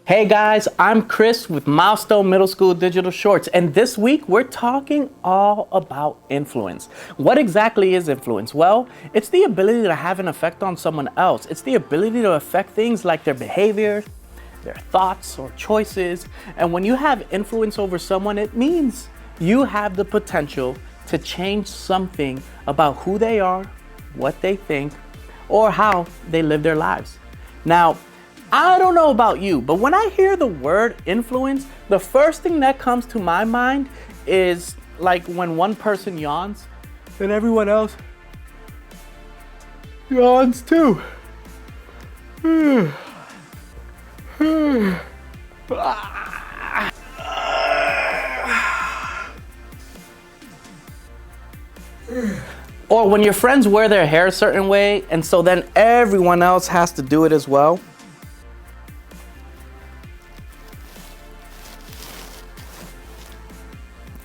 Hey guys, I'm Chris with Milestone Middle School Digital Shorts, and this week we're talking all about influence. What exactly is influence? Well, it's the ability to have an effect on someone else. It's the ability to affect things like their behavior, their thoughts or choices. And when you have influence over someone, it means you have the potential to change something about who they are, what they think, or how they live their lives. Now, I don't know about you, but when I hear the word influence, the first thing that comes to my mind is like when one person yawns and everyone else yawns too. Or when your friends wear their hair a certain way, and so then everyone else has to do it as well.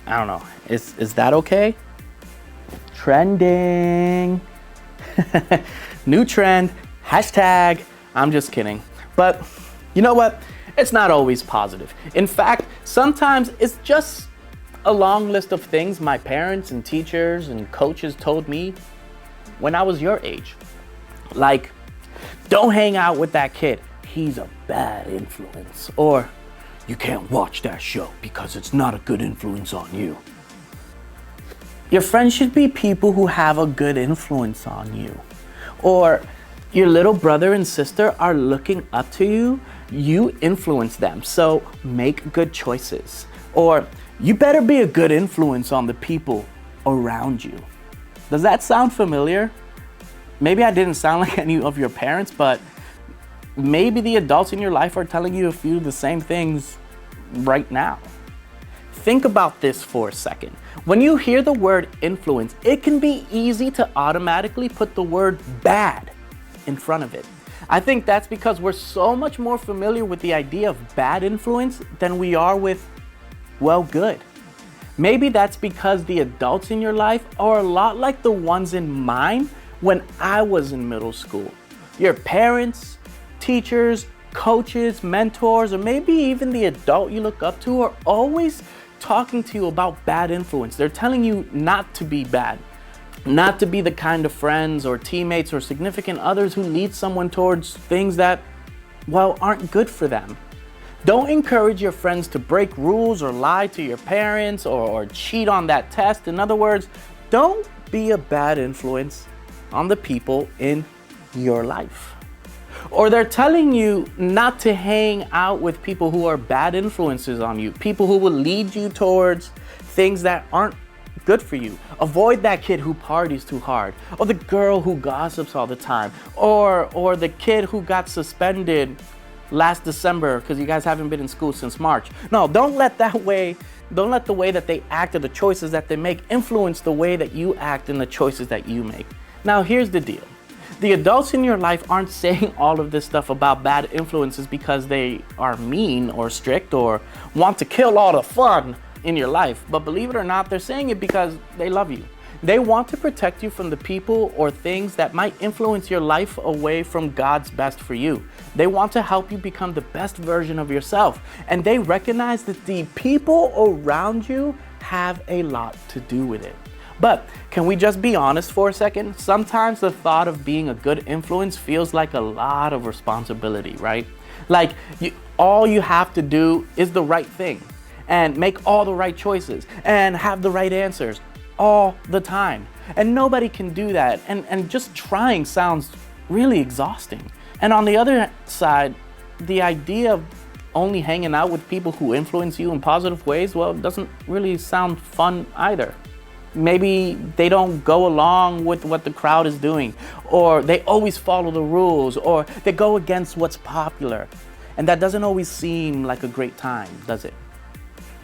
I don't know. Is that okay? Trending. New trend. Hashtag. I'm just kidding. But you know what? It's not always positive. In fact, sometimes it's just a long list of things my parents and teachers and coaches told me when I was your age. Like, don't hang out with that kid. He's a bad influence. Or, you can't watch that show because it's not a good influence on you. Your friends should be people who have a good influence on you. Or your little brother and sister are looking up to you. You influence them, so make good choices. Or you better be a good influence on the people around you. Does that sound familiar? Maybe I didn't sound like any of your parents, but maybe the adults in your life are telling you a few of the same things right now. Think about this for a second. When you hear the word influence, it can be easy to automatically put the word bad in front of it. I think that's because we're so much more familiar with the idea of bad influence than we are with, well, good. Maybe that's because the adults in your life are a lot like the ones in mine when I was in middle school. Your parents, teachers, coaches, mentors, or maybe even the adult you look up to are always talking to you about bad influence. They're telling you not to be bad, not to be the kind of friends or teammates or significant others who lead someone towards things that, well, aren't good for them. Don't encourage your friends to break rules or lie to your parents or cheat on that test. In other words, don't be a bad influence on the people in your life. Or they're telling you not to hang out with people who are bad influences on you, people who will lead you towards things that aren't good for you. Avoid that kid who parties too hard, or the girl who gossips all the time, or the kid who got suspended last December because you guys haven't been in school since March. No, don't let the way that they act or the choices that they make influence the way that you act and the choices that you make. Now, here's the deal. The adults in your life aren't saying all of this stuff about bad influences because they are mean or strict or want to kill all the fun in your life. But believe it or not, they're saying it because they love you. They want to protect you from the people or things that might influence your life away from God's best for you. They want to help you become the best version of yourself. And they recognize that the people around you have a lot to do with it. But can we just be honest for a second? Sometimes the thought of being a good influence feels like a lot of responsibility, right? Like all you have to do is the right thing and make all the right choices and have the right answers all the time. And nobody can do that. And just trying sounds really exhausting. And on the other side, the idea of only hanging out with people who influence you in positive ways, well, it doesn't really sound fun either. Maybe they don't go along with what the crowd is doing, or they always follow the rules, or they go against what's popular. And that doesn't always seem like a great time, does it?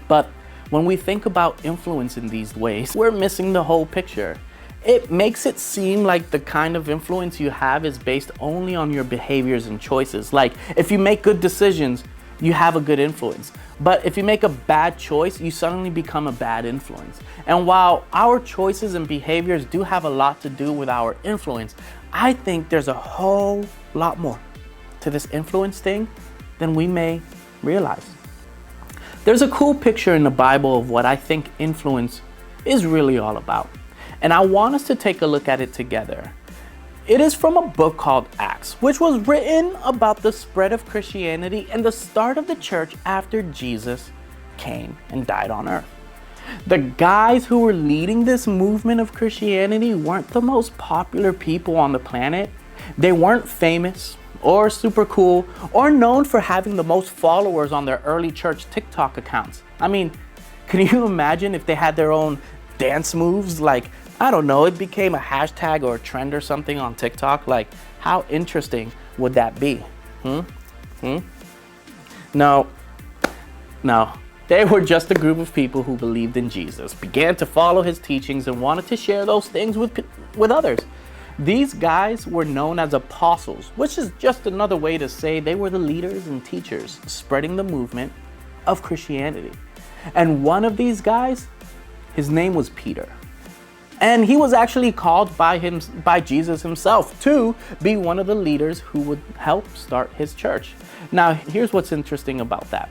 But when we think about influence in these ways, we're missing the whole picture. It makes it seem like the kind of influence you have is based only on your behaviors and choices. Like if you make good decisions, you have a good influence. But if you make a bad choice, you suddenly become a bad influence. And while our choices and behaviors do have a lot to do with our influence, I think there's a whole lot more to this influence thing than we may realize. There's a cool picture in the Bible of what I think influence is really all about, and I want us to take a look at it together. It is from a book called Acts, which was written about the spread of Christianity and the start of the church after Jesus came and died on earth. The guys who were leading this movement of Christianity weren't the most popular people on the planet. They weren't famous or super cool or known for having the most followers on their early church TikTok accounts. I mean, can you imagine if they had their own dance moves? Like, I don't know, it became a hashtag or a trend or something on TikTok. Like, how interesting would that be? No. They were just a group of people who believed in Jesus, began to follow his teachings, and wanted to share those things with others. These guys were known as apostles, which is just another way to say they were the leaders and teachers spreading the movement of Christianity. And one of these guys, his name was Peter. And he was actually called by Jesus himself to be one of the leaders who would help start his church. Now, here's what's interesting about that.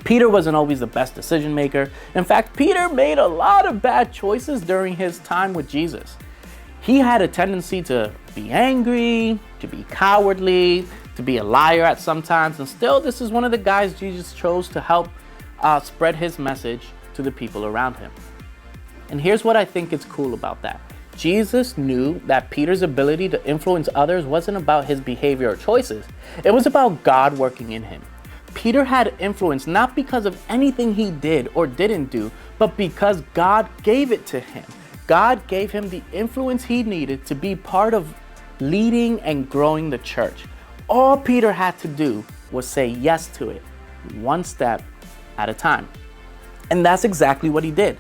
Peter wasn't always the best decision maker. In fact, Peter made a lot of bad choices during his time with Jesus. He had a tendency to be angry, to be cowardly, to be a liar at some times, and still this is one of the guys Jesus chose to help spread his message to the people around him. And here's what I think is cool about that. Jesus knew that Peter's ability to influence others wasn't about his behavior or choices. It was about God working in him. Peter had influence not because of anything he did or didn't do, but because God gave it to him. God gave him the influence he needed to be part of leading and growing the church. All Peter had to do was say yes to it, one step at a time. And that's exactly what he did.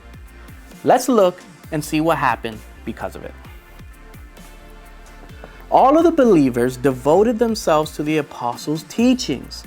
Let's look and see what happened because of it. All of the believers devoted themselves to the apostles' teachings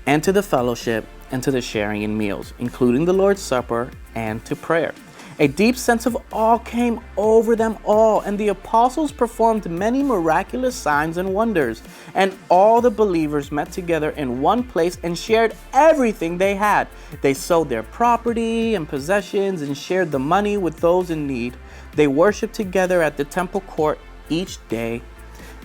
and to the fellowship and to the sharing in meals, including the Lord's Supper and to prayer. A deep sense of awe came over them all, and the apostles performed many miraculous signs and wonders. And all the believers met together in one place and shared everything they had. They sold their property and possessions and shared the money with those in need. They worshiped together at the temple court each day,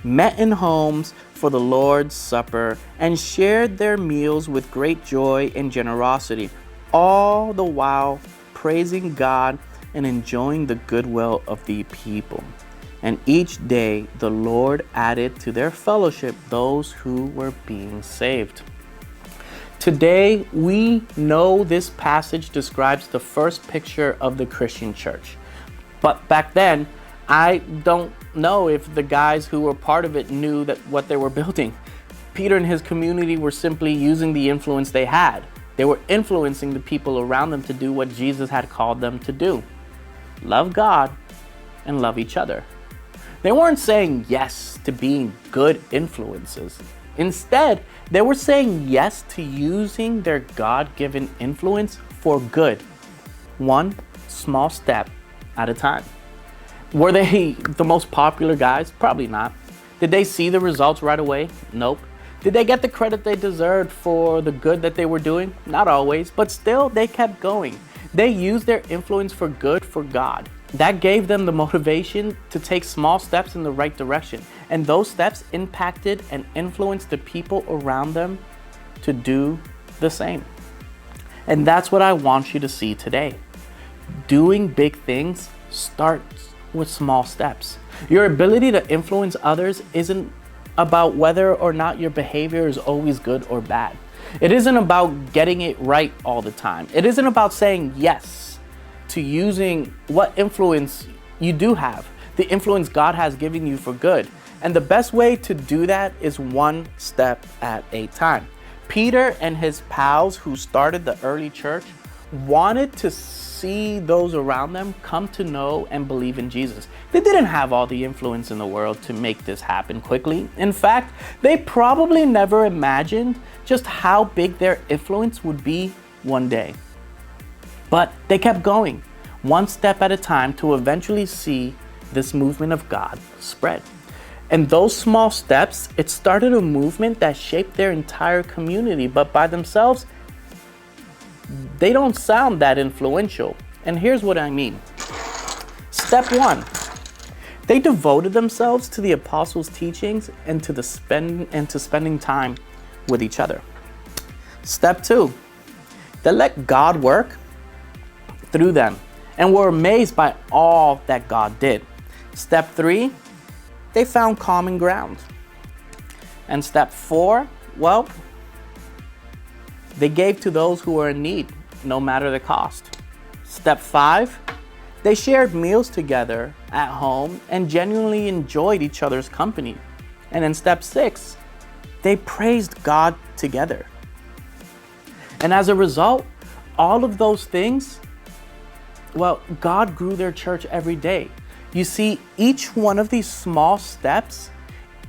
met in homes for the Lord's Supper, and shared their meals with great joy and generosity, all the while praising God and enjoying the goodwill of the people. And each day the Lord added to their fellowship those who were being saved. Today, we know this passage describes the first picture of the Christian church. But back then, I don't know if the guys who were part of it knew that what they were building. Peter and his community were simply using the influence they had. They were influencing the people around them to do what Jesus had called them to do. Love God and love each other. They weren't saying yes to being good influences. Instead, they were saying yes to using their God-given influence for good, one small step at a time. Were they the most popular guys? Probably not. Did they see the results right away? Nope. Did they get the credit they deserved for the good that they were doing? Not always, but still they kept going. They used their influence for good for God. That gave them the motivation to take small steps in the right direction. And those steps impacted and influenced the people around them to do the same. And that's what I want you to see today. Doing big things starts with small steps. Your ability to influence others isn't about whether or not your behavior is always good or bad. It isn't about getting it right all the time. It isn't about saying yes to using what influence you do have, the influence God has given you for good. And the best way to do that is one step at a time. Peter and his pals who started the early church wanted to see those around them come to know and believe in Jesus. They didn't have all the influence in the world to make this happen quickly. In fact, they probably never imagined just how big their influence would be one day. But they kept going, one step at a time, to eventually see this movement of God spread. And those small steps, it started a movement that shaped their entire community, but by themselves, they don't sound that influential. And here's what I mean. Step one, they devoted themselves to the apostles' teachings and to spending time with each other. Step two, they let God work through them and were amazed by all that God did. Step three, they found common ground. And step four, well, they gave to those who were in need, no matter the cost. Step five, they shared meals together at home and genuinely enjoyed each other's company. And in step six, they praised God together. And as a result, all of those things, well, God grew their church every day. You see, each one of these small steps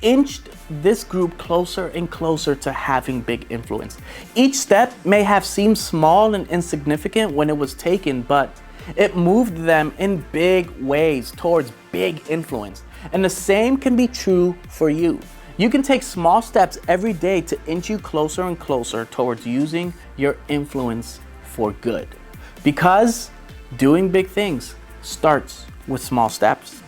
inched this group closer and closer to having big influence. Each step may have seemed small and insignificant when it was taken, but it moved them in big ways towards big influence. And the same can be true for you. You can take small steps every day to inch you closer and closer towards using your influence for good. Because doing big things starts with small steps.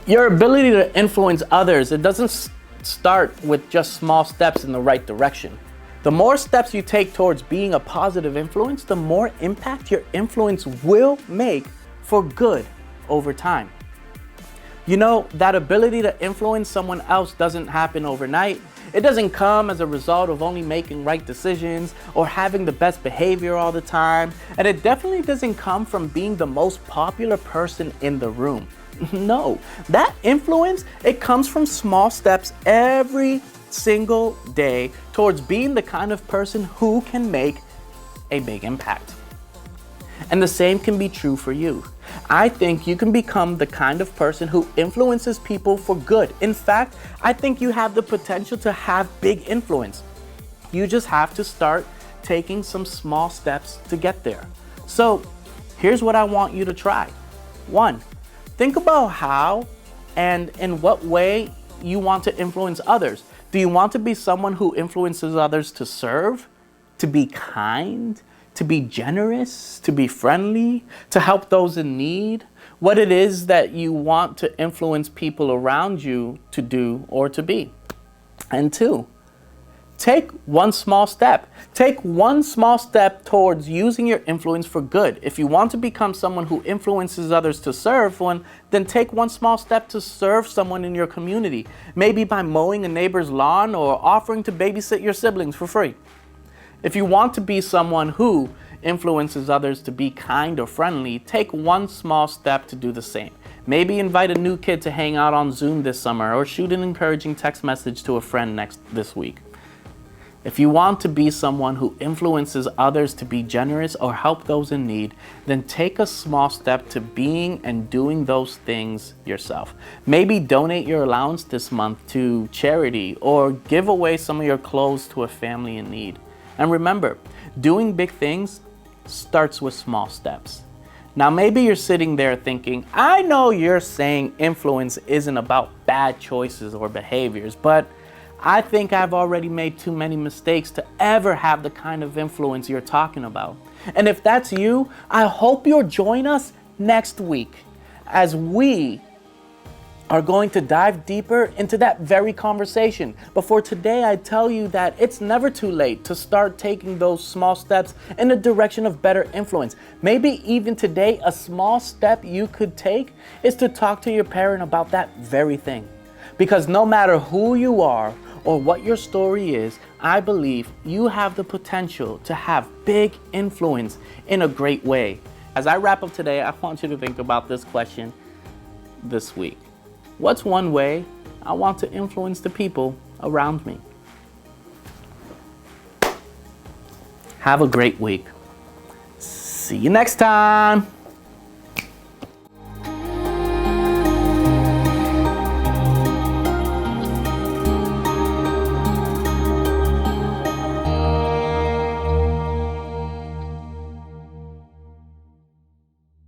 Your ability to influence others, it doesn't start with just small steps in the right direction. The more steps you take towards being a positive influence, the more impact your influence will make for good over time. You know, that ability to influence someone else doesn't happen overnight. It doesn't come as a result of only making right decisions or having the best behavior all the time. And it definitely doesn't come from being the most popular person in the room. No, that influence, it comes from small steps every single day towards being the kind of person who can make a big impact. And the same can be true for you. I think you can become the kind of person who influences people for good. In fact, I think you have the potential to have big influence. You just have to start taking some small steps to get there. So here's what I want you to try. 1, think about how and in what way you want to influence others. Do you want to be someone who influences others to serve, to be kind, to be generous, to be friendly, to help those in need? What it is that you want to influence people around you to do or to be. And 2, take one small step. Take one small step towards using your influence for good. If you want to become someone who influences others to serve, then take one small step to serve someone in your community. Maybe by mowing a neighbor's lawn or offering to babysit your siblings for free. If you want to be someone who influences others to be kind or friendly, take one small step to do the same. Maybe invite a new kid to hang out on Zoom this summer or shoot an encouraging text message to a friend this week. If you want to be someone who influences others to be generous or help those in need, then take a small step to being and doing those things yourself. Maybe donate your allowance this month to charity or give away some of your clothes to a family in need. And remember, doing big things starts with small steps. Now, maybe you're sitting there thinking, I know you're saying influence isn't about bad choices or behaviors, but I think I've already made too many mistakes to ever have the kind of influence you're talking about. And if that's you, I hope you'll join us next week as we are going to dive deeper into that very conversation. But for today, I tell you that it's never too late to start taking those small steps in the direction of better influence. Maybe even today, a small step you could take is to talk to your parent about that very thing. Because no matter who you are or what your story is, I believe you have the potential to have big influence in a great way. As I wrap up today, I want you to think about this question this week. What's one way I want to influence the people around me? Have a great week. See you next time.